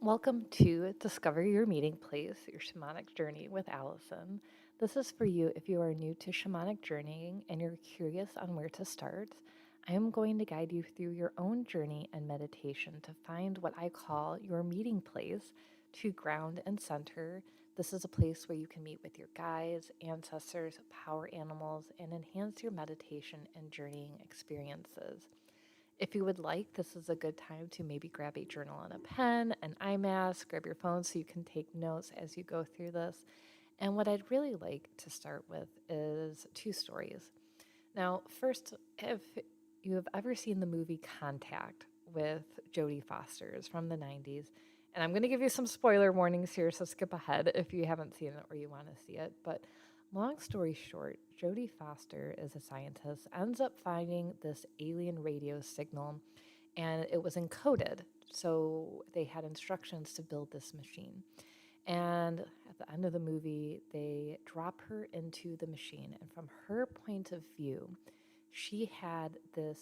Welcome to Discover Your Meeting Place, your shamanic journey with Allison. This is for you if you are new to shamanic journeying and you're curious on where to start. I am going to guide you through your own journey and meditation to find what I call your meeting place to ground and center. This is a place where you can meet with your guides, ancestors, power animals, and enhance your meditation and journeying experiences. If you would like, this is a good time to maybe grab a journal and a pen, an eye mask, grab your phone so you can take notes as you go through this. And what I'd really like to start with is two stories. Now, first, if you have ever seen the movie Contact with Jodie Foster, it's from the 90s. And I'm going to give you some spoiler warnings here, so skip ahead if you haven't seen it or you want to see it. But long story short, Jodie Foster is a scientist, ends up finding this alien radio signal, and it was encoded. So they had instructions to build this machine. And at the end of the movie, they drop her into the machine. And from her point of view, she had this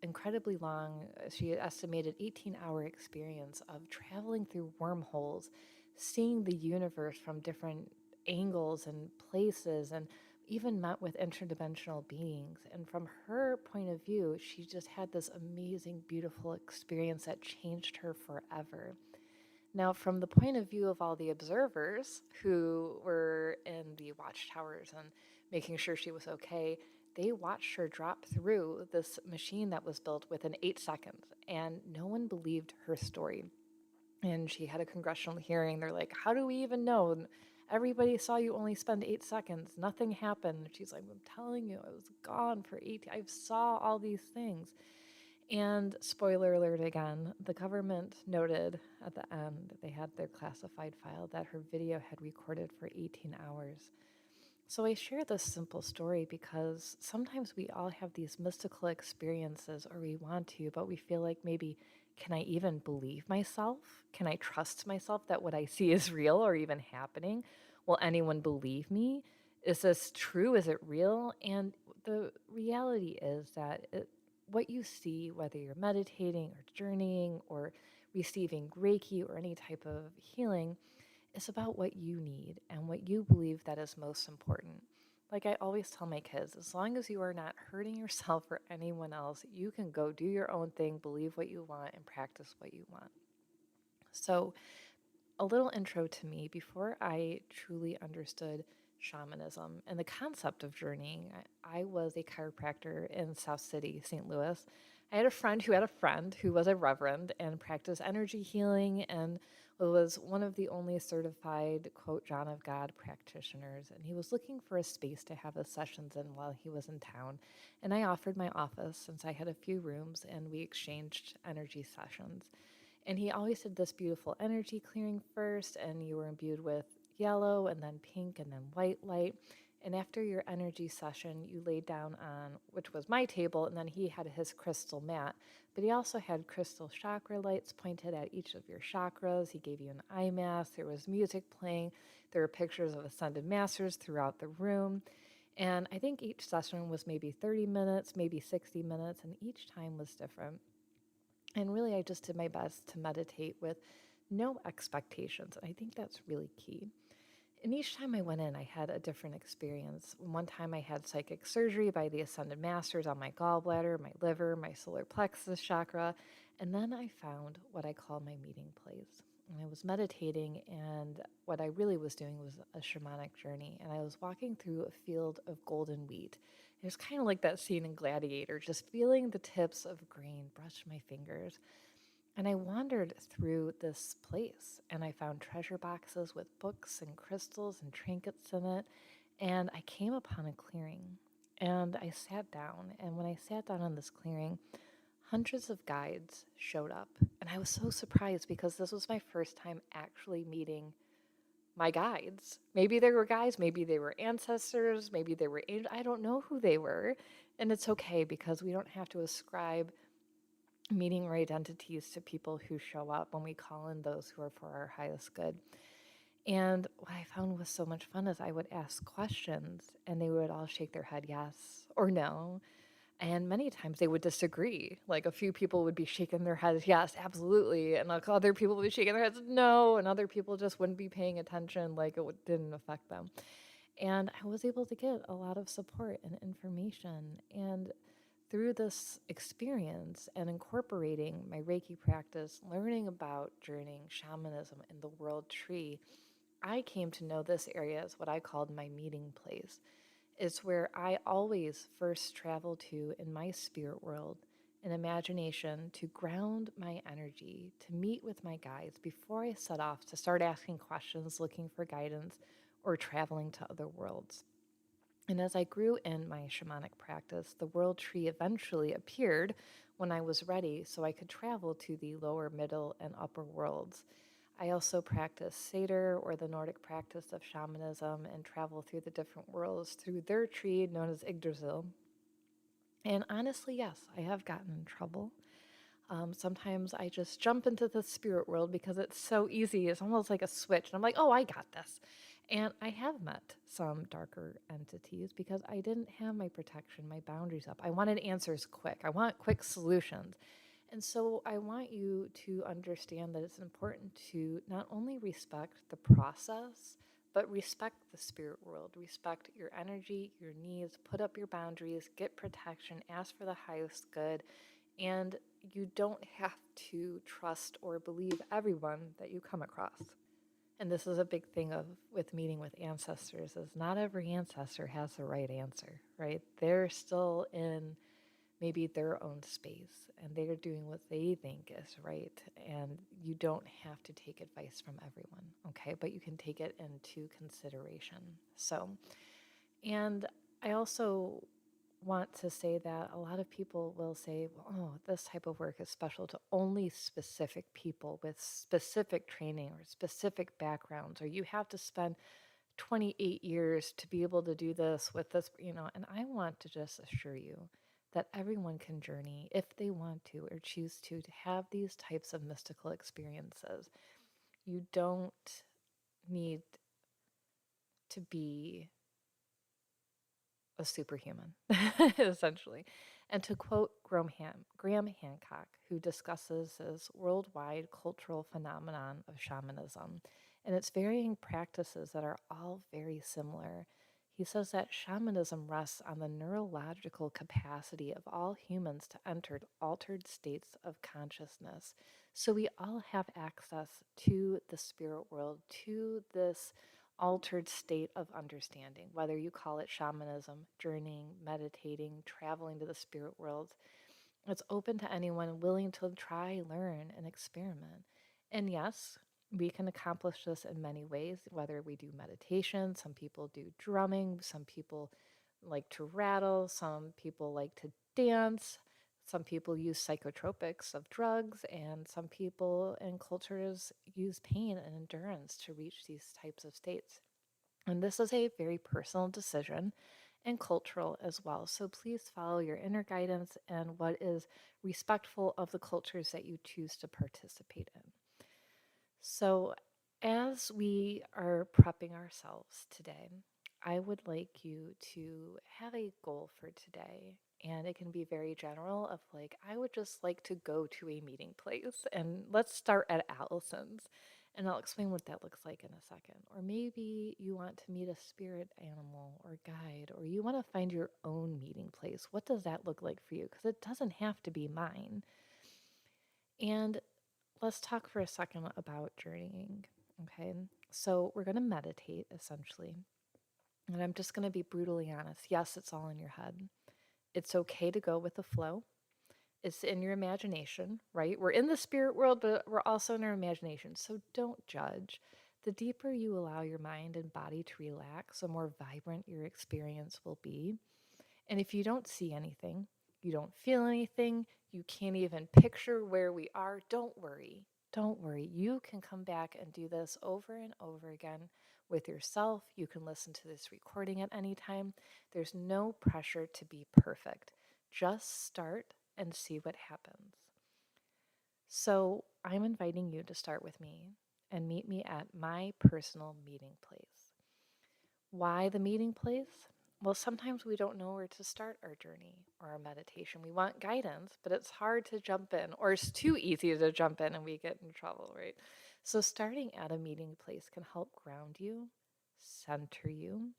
incredibly long, she estimated 18-hour experience of traveling through wormholes, seeing the universe from different angles and places, and even met with interdimensional beings. And from her point of view, she just had this amazing, beautiful experience that changed her forever. Now, from the point of view of all the observers who were in the watchtowers and making sure she was okay, they watched her drop through this machine that was built within 8 seconds, and no one believed her story. And she had a congressional hearing. They're like, how do we even know? And everybody saw you only spend 8 seconds. Nothing happened. And she's like, I'm telling you, I was gone for 8. I saw all these things. And spoiler alert again, the government noted at the end, they had their classified file, that her video had recorded for 18 hours. So I share this simple story because sometimes we all have these mystical experiences, or we want to, but we feel like maybe, can I even believe myself? Can I trust myself that what I see is real or even happening? Will anyone believe me? Is this true? Is it real? And the reality is that what you see, whether you're meditating or journeying or receiving Reiki or any type of healing, is about what you need and what you believe that is most important. Like I always tell my kids, as long as you are not hurting yourself or anyone else, you can go do your own thing, believe what you want, and practice what you want. So, a little intro to me before I truly understood shamanism and the concept of journeying. I was a chiropractor in South City, St. Louis. I had a friend who had a friend who was a reverend and practiced energy healing and was one of the only certified, quote, John of God practitioners. And he was looking for a space to have his sessions in while he was in town. And I offered my office since I had a few rooms, and we exchanged energy sessions. And he always did this beautiful energy clearing first, and you were imbued with yellow and then pink and then white light. And after your energy session, you laid down on, which was my table, and then he had his crystal mat. But he also had crystal chakra lights pointed at each of your chakras. He gave you an eye mask. There was music playing. There were pictures of ascended masters throughout the room. And I think each session was maybe 30 minutes, maybe 60 minutes, and each time was different. And really, I just did my best to meditate with no expectations. And I think that's really key. And each time I went in, I had a different experience. One time I had psychic surgery by the Ascended Masters on my gallbladder, my liver, my solar plexus chakra. And then I found what I call my meeting place. And I was meditating, and what I really was doing was a shamanic journey. And I was walking through a field of golden wheat. It was kind of like that scene in Gladiator, just feeling the tips of grain brush my fingers. And I wandered through this place, and I found treasure boxes with books and crystals and trinkets in it. And I came upon a clearing, and I sat down. And when I sat down in this clearing, hundreds of guides showed up. And I was so surprised because this was my first time actually meeting my guides. Maybe they were guys, maybe they were ancestors, maybe they were angels. I don't know who they were. And it's okay because we don't have to ascribe meaning or identities to people who show up when we call in those who are for our highest good. And what I found was so much fun is I would ask questions and they would all shake their head yes or no. And many times they would disagree. Like a few people would be shaking their heads, yes, absolutely. And like other people would be shaking their heads, no. And other people just wouldn't be paying attention, like didn't affect them. And I was able to get a lot of support and information. And through this experience and incorporating my Reiki practice, learning about journeying, shamanism, and the world tree, I came to know this area as what I called my meeting place. It's where I always first travel to in my spirit world, in imagination, to ground my energy, to meet with my guides before I set off to start asking questions, looking for guidance, or traveling to other worlds. And as I grew in my shamanic practice, the world tree eventually appeared when I was ready so I could travel to the lower, middle, and upper worlds. I also practice Seder, or the Nordic practice of shamanism, and travel through the different worlds through their tree known as Yggdrasil. And honestly, yes, I have gotten in trouble. Sometimes I just jump into the spirit world because it's so easy. It's almost like a switch. And I'm like, oh, I got this. And I have met some darker entities because I didn't have my protection, my boundaries up. I wanted answers quick. I want quick solutions. And so I want you to understand that it's important to not only respect the process, but respect the spirit world, respect your energy, your needs, put up your boundaries, get protection, ask for the highest good, and you don't have to trust or believe everyone that you come across. And this is a big thing of with meeting with ancestors is not every ancestor has the right answer, right? They're still in maybe their own space and they're doing what they think is right, and you don't have to take advice from everyone, okay? But you can take it into consideration. So, and I also want to say that a lot of people will say, well, oh, this type of work is special to only specific people with specific training or specific backgrounds, or you have to spend 28 years to be able to do this with this, and I want to just assure you that everyone can journey if they want to or choose to have these types of mystical experiences. You don't need to be a superhuman, essentially. And to quote Graham Hancock, who discusses this worldwide cultural phenomenon of shamanism and its varying practices that are all very similar, he says that shamanism rests on the neurological capacity of all humans to enter altered states of consciousness. So we all have access to the spirit world, to this altered state of understanding, whether you call it shamanism, journeying, meditating, traveling to the spirit world. It's open to anyone willing to try, learn, and experiment. And yes, we can accomplish this in many ways, whether we do meditation, some people do drumming, some people like to rattle, some people like to dance, some people use psychotropics of drugs, and some people and cultures use pain and endurance to reach these types of states. And this is a very personal decision and cultural as well. So please follow your inner guidance and what is respectful of the cultures that you choose to participate in. So, as we are prepping ourselves today, I would like you to have a goal for today. And it can be very general of like, I would just like to go to a meeting place. And let's start at Allison's. And I'll explain what that looks like in a second. Or maybe you want to meet a spirit animal or guide, or you want to find your own meeting place. What does that look like for you? Because it doesn't have to be mine. And let's talk for a second about journeying. Okay, so we're going to meditate essentially. And I'm just going to be brutally honest. Yes, it's all in your head. It's okay to go with the flow. It's in your imagination, right? We're in the spirit world, but we're also in our imagination. So don't judge. The deeper you allow your mind and body to relax, the more vibrant your experience will be. And if you don't see anything, you don't feel anything, you can't even picture where we are, don't worry. Don't worry. You can come back and do this over and over again with yourself. You can listen to this recording at any time. There's no pressure to be perfect. Just start and see what happens. So I'm inviting you to start with me and meet me at my personal meeting place. Why the meeting place? Well, sometimes we don't know where to start our journey or our meditation. We want guidance, but it's hard to jump in, or it's too easy to jump in and we get in trouble, right? So, starting at a meeting place can help ground you, center you,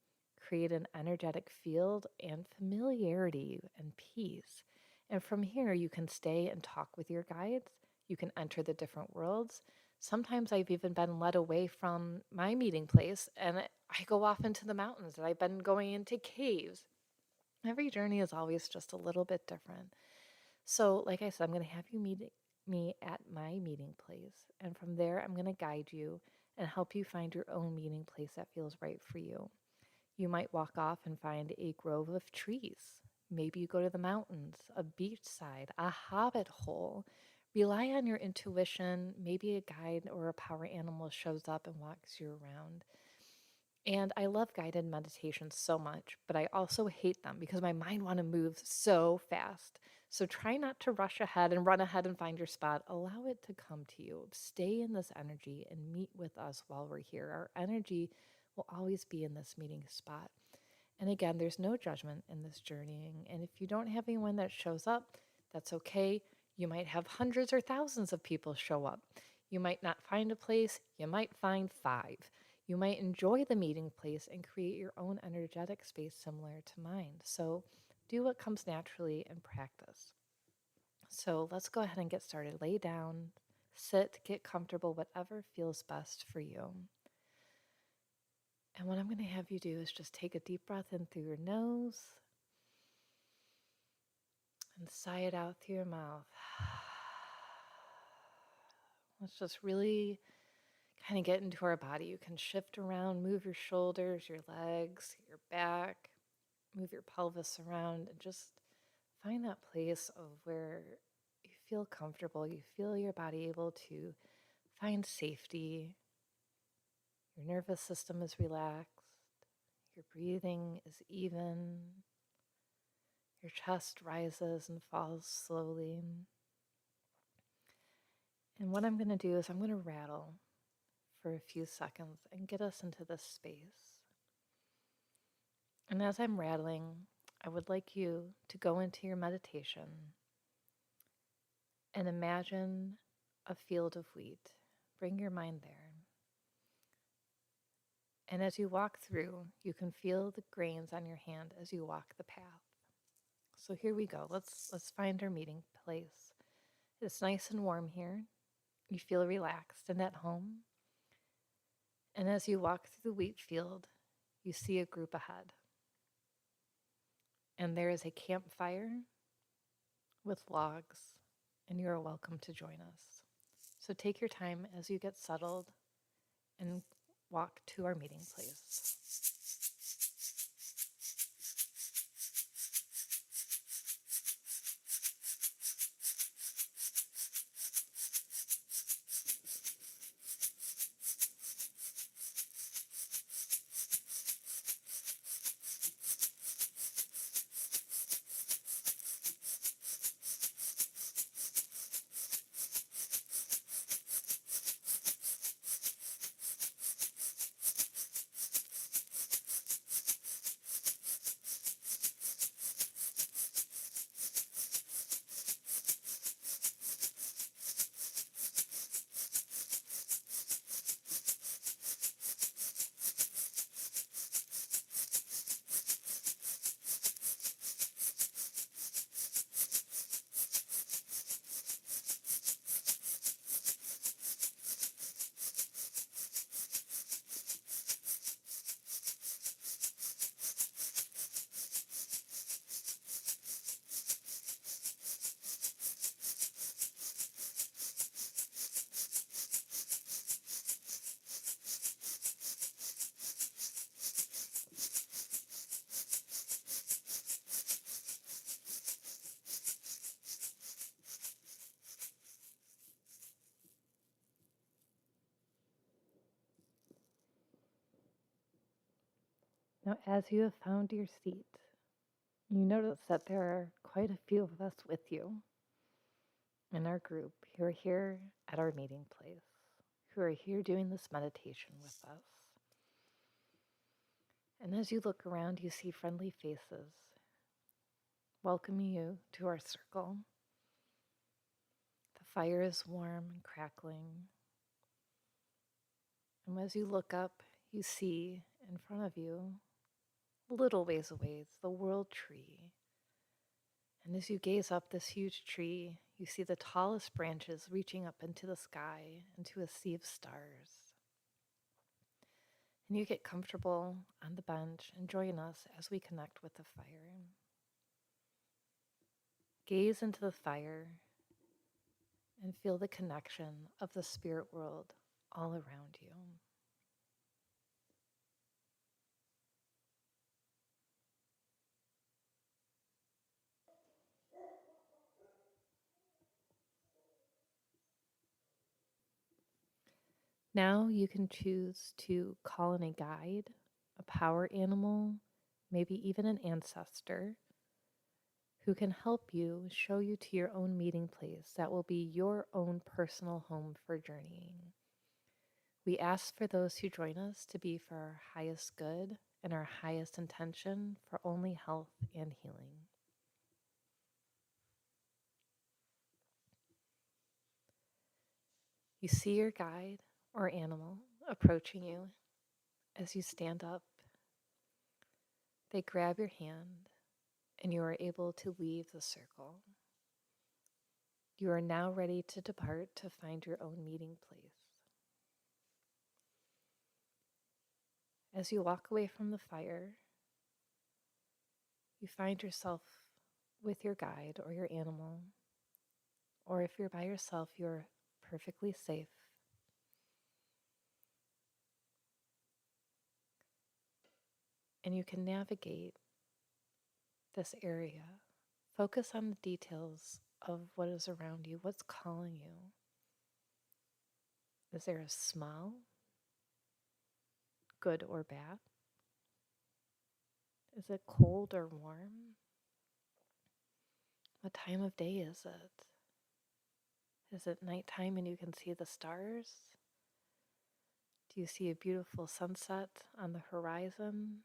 create an energetic field and familiarity and peace. And from here, you can stay and talk with your guides. You can enter the different worlds. Sometimes I've even been led away from my meeting place and I go off into the mountains and I've been going into caves. Every journey is always just a little bit different. So, like I said, I'm going to have you meet me at my meeting place. And from there, I'm going to guide you and help you find your own meeting place that feels right for you. You might walk off and find a grove of trees. Maybe you go to the mountains, a beachside, a hobbit hole. Rely on your intuition. Maybe a guide or a power animal shows up and walks you around. And I love guided meditations so much, but I also hate them because my mind want to move so fast. So try not to rush ahead and run ahead and find your spot. Allow it to come to you. Stay in this energy and meet with us while we're here. Our energy will always be in this meeting spot. And again, there's no judgment in this journeying. And if you don't have anyone that shows up, that's okay. You might have hundreds or thousands of people show up. You might not find a place, you might find five. You might enjoy the meeting place and create your own energetic space similar to mine. So do what comes naturally and practice. So let's go ahead and get started. Lay down, sit, get comfortable, whatever feels best for you. And what I'm going to have you do is just take a deep breath in through your nose and sigh it out through your mouth. Let's just really kind of get into our body. You can shift around, move your shoulders, your legs, your back, move your pelvis around, and just find that place of where you feel comfortable. You feel your body able to find safety. Your nervous system is relaxed. Your breathing is even. Your chest rises and falls slowly. And what I'm going to do is I'm going to rattle for a few seconds and get us into this space. And as I'm rattling, I would like you to go into your meditation and imagine a field of wheat. Bring your mind there. And as you walk through, you can feel the grains on your hand as you walk the path. So here we go. Let's find our meeting place. It's nice and warm here. You feel relaxed and at home. And as you walk through the wheat field, you see a group ahead. And there is a campfire with logs, and you are welcome to join us. So take your time as you get settled and walk to our meeting place. Now, as you have found your seat, you notice that there are quite a few of us with you in our group who are here at our meeting place, who are here doing this meditation with us. And as you look around, you see friendly faces welcoming you to our circle. The fire is warm and crackling. And as you look up, you see in front of you, a little ways away, it's the world tree. And as you gaze up this huge tree, you see the tallest branches reaching up into the sky, into a sea of stars. And you get comfortable on the bench and join us as we connect with the fire. Gaze into the fire and feel the connection of the spirit world all around you. Now you can choose to call in a guide, a power animal, maybe even an ancestor who can help you show you to your own meeting place that will be your own personal home for journeying. We ask for those who join us to be for our highest good and our highest intention for only health and healing. You see your guide or animal approaching you. As you stand up, they grab your hand and you are able to leave the circle. You are now ready to depart to find your own meeting place. As you walk away from the fire, you find yourself with your guide or your animal, or if you're by yourself, you're perfectly safe. And you can navigate this area. Focus on the details of what is around you, what's calling you. Is there a smell, good or bad? Is it cold or warm? What time of day is it? Is it nighttime and you can see the stars? Do you see a beautiful sunset on the horizon?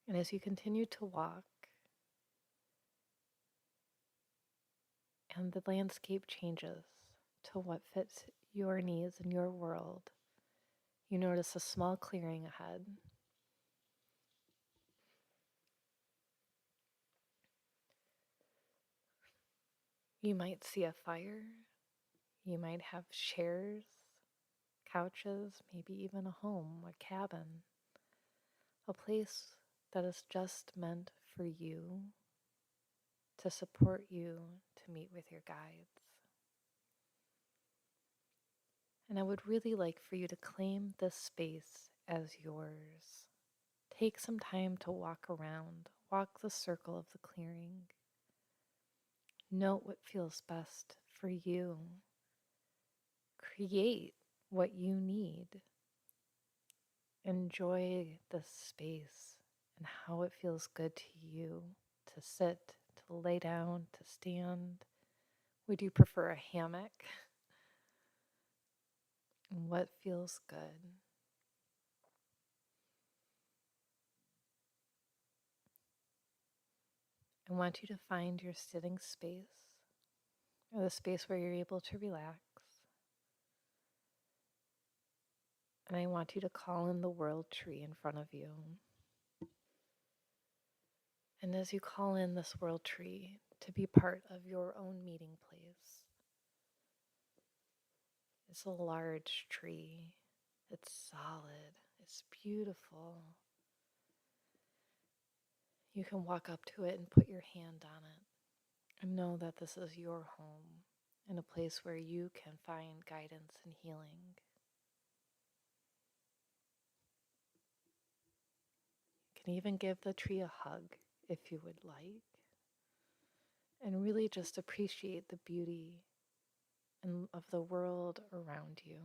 And as you continue to walk, and the landscape changes to what fits your needs and your world, you notice a small clearing ahead. You might see a fire. You might have chairs, couches, maybe even a home, a cabin, a place that is just meant for you, to support you, to meet with your guides. And I would really like for you to claim this space as yours. Take some time to walk around, walk the circle of the clearing. Note what feels best for you. Create what you need. Enjoy the space and how it feels good to you to sit, to lay down, to stand. Would you prefer a hammock? And what feels good? I want you to find your sitting space, or the space where you're able to relax. And I want you to call in the world tree in front of you. And as you call in this world tree to be part of your own meeting place, it's a large tree. It's solid. It's beautiful. You can walk up to it and put your hand on it and know that this is your home and a place where you can find guidance and healing. You can even give the tree a hug if you would like, and really just appreciate the beauty of the world around you.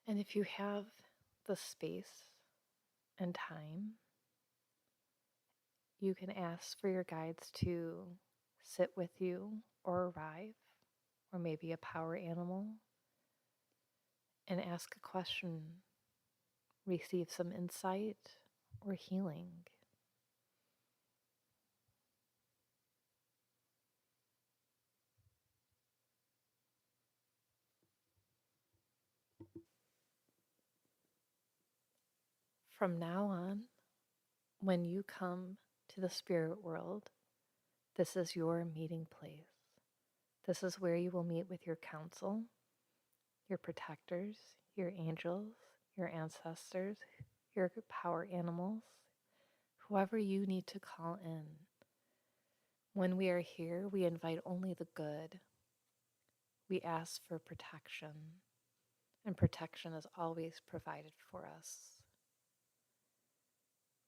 And if you have the space, and time. You can ask for your guides to sit with you or arrive, or maybe a power animal, and ask a question, receive some insight or healing. From now on, when you come to the spirit world, this is your meeting place. This is where you will meet with your council, your protectors, your angels, your ancestors, your power animals, whoever you need to call in. When we are here, we invite only the good. We ask for protection, and protection is always provided for us.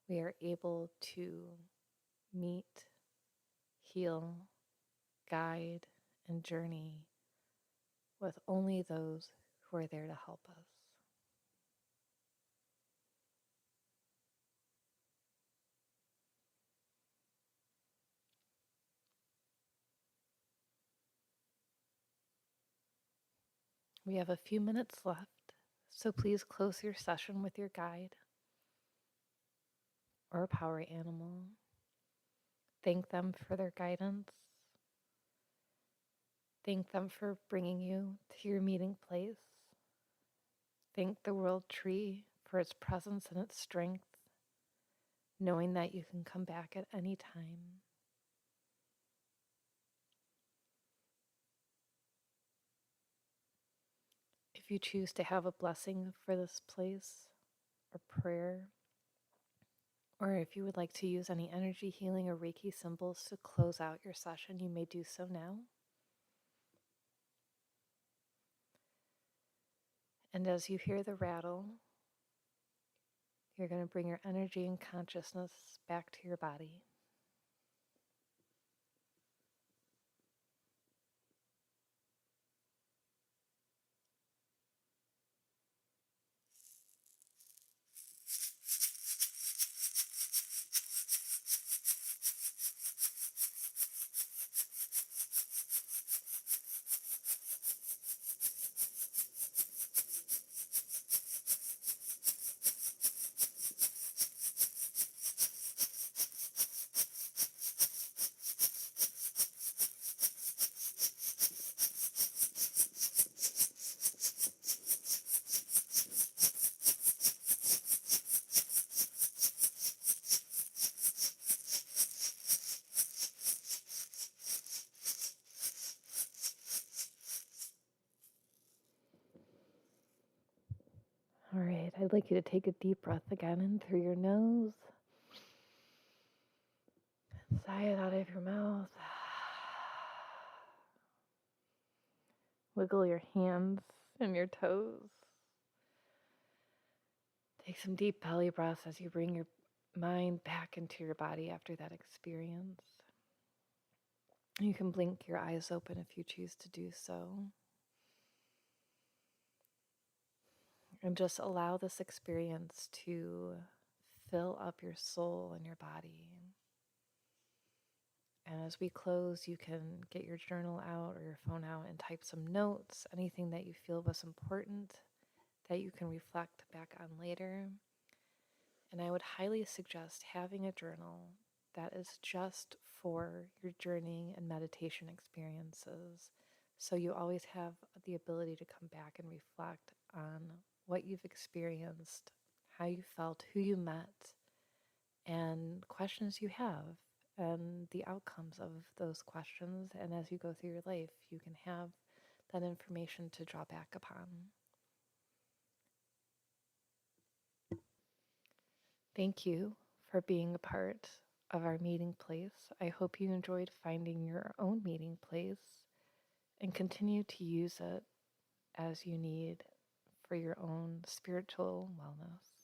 We are able to meet, heal, guide, and journey with only those who are there to help us. We have a few minutes left, so please close your session with your guide or power animal. Thank them for their guidance. Thank them for bringing you to your meeting place. Thank the world tree for its presence and its strength, knowing that you can come back at any time. If you choose to have a blessing for this place or prayer, or if you would like to use any energy healing or Reiki symbols to close out your session, you may do so now. And as you hear the rattle, you're going to bring your energy and consciousness back to your body. All right, I'd like you to take a deep breath again in through your nose. Sigh it out of your mouth. Wiggle your hands and your toes. Take some deep belly breaths as you bring your mind back into your body after that experience. You can blink your eyes open if you choose to do so. And just allow this experience to fill up your soul and your body. And as we close, you can get your journal out or your phone out and type some notes, anything that you feel was important that you can reflect back on later. And I would highly suggest having a journal that is just for your journeying and meditation experiences. So you always have the ability to come back and reflect on what you've experienced, how you felt, who you met, and questions you have, and the outcomes of those questions. And as you go through your life, you can have that information to draw back upon. Thank you for being a part of our meeting place. I hope you enjoyed finding your own meeting place and continue to use it as you need for your own spiritual wellness.